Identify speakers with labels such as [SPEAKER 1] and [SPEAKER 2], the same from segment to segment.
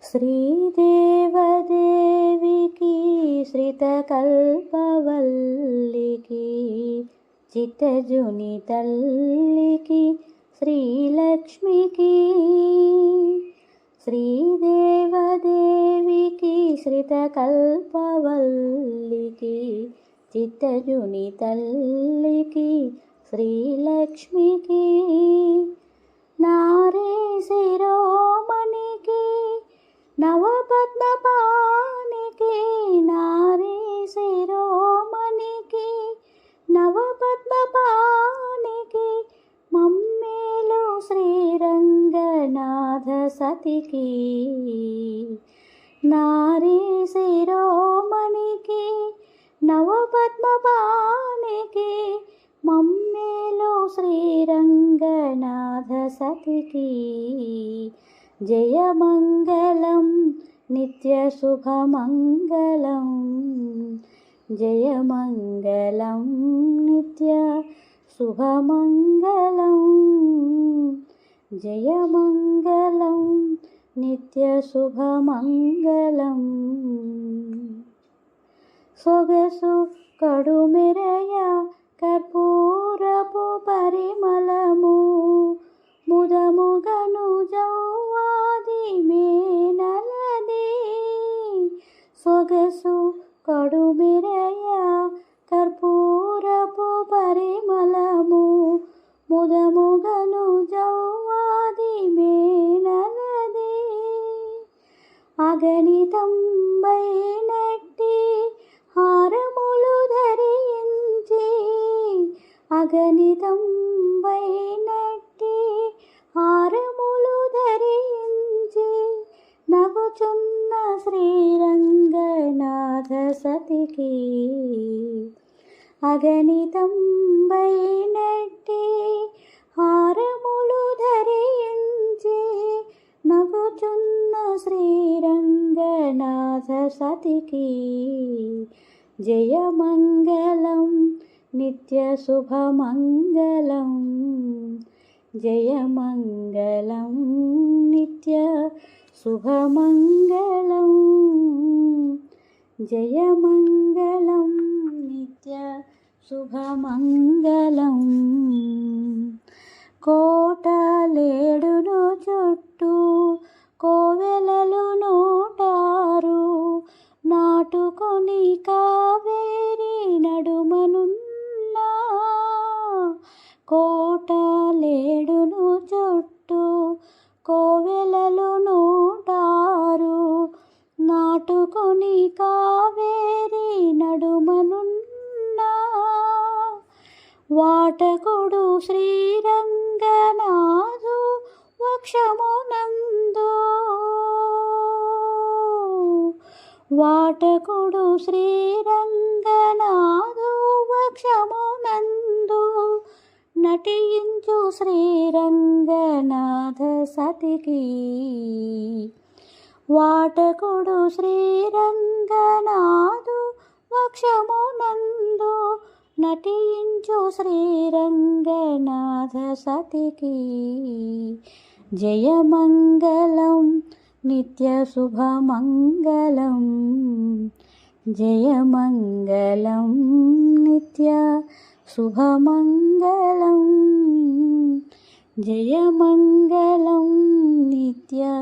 [SPEAKER 1] శ్రీదేవదేవికి శ్రితకల్పవల్లికి చిత్తజుని తల్లికి శ్రీలక్ష్మికి శ్రీదేవదేవికి శ్రితకల్పవల్లికి చిత్తజుని తల్లికి శ్రీలక్ష్మికి నారీ శిరోమణికి నవపద్మపాణికి నారీ శిరోమణికి నవపద్మపాణికి మమ్మేలు శ్రీరంగనాథ సతికి నారీ శిరోమణికి నవపద్మపాణికి మమ్మేలు శ్రీరంగనాథ సతికి జయమంగళం నిత్యశుభమంగళం జయమంగళం నిత్యశుభమంగళం జయమంగళం నిత్యశుభమంగళం సొగసు కడుమెరయ కర్పూరపు పరిమళము ముదముగను జౌవాది మేనలది సొగసు కడుమెరయ కర్పూరపు పరిమళము ముదముగను జౌవాది మేనలది అగణితంబైనట్టి హారములు ధరించి అగణితంబైనట్టి హారములు ధరించి నగుచున్న శ్రీరంగనాథ సతికి అగణితంబైనట్టి హారములు ధరించి నగుచున్న శ్రీరంగనాథ సతికి జయమంగళం నిత్యశుభమంగళం జయమంగళం నిత్యశుభమంగళం జయమంగళం నిత్యశుభమంగళం కోటలేడును చుట్టూ కోవెలలు 106 నాటుకొని కావేరి నడుమనున్న కోటలేడును చుట్టూ కోవెలలు 106 నాటుకొని కావేరి నడుమనున్న వాటకుడు శ్రీరంగనాథు వక్షమునందు వాటకుడు శ్రీరంగనాథు వక్షమునందు నటించు శ్రీరంగనాథ సతికి వాటకుడు శ్రీరంగనాథు వక్షమునందు నటించు శ్రీరంగనాథ సతికి జయమంగళం నిత్యశుభమంగళం జయమంగళం నిత్యశుభమంగళం జయమంగళం నిత్యశుభమంగళం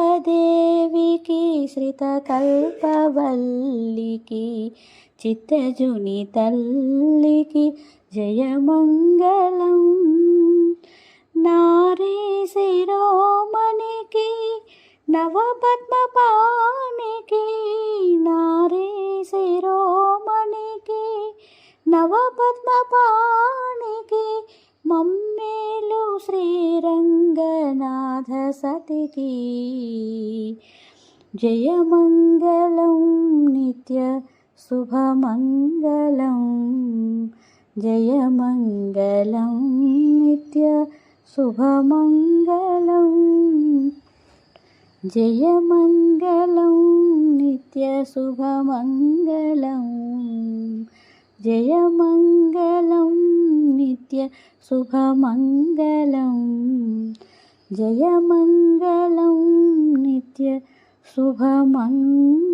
[SPEAKER 1] శ్రీదేవదేవికి శ్రితకల్పవల్లికి చిత్తజుని తల్లికి జయమంగళం నారీ శిరోమణికి నవపద్మపాణికి నారీ శిరోమణికి నవపద్మపాణికి మమ్మేలు శ్రీరంగనాథ సతికి జయమంగళం నిత్యశుభమంగళం జయమంగళం నిత్యశుభమంగళం జయమంగళం నిత్యశుభమంగళం జయమంగళం నిత్యశుభమంగళం జయమంగళం నిత్య శుభమంగళం.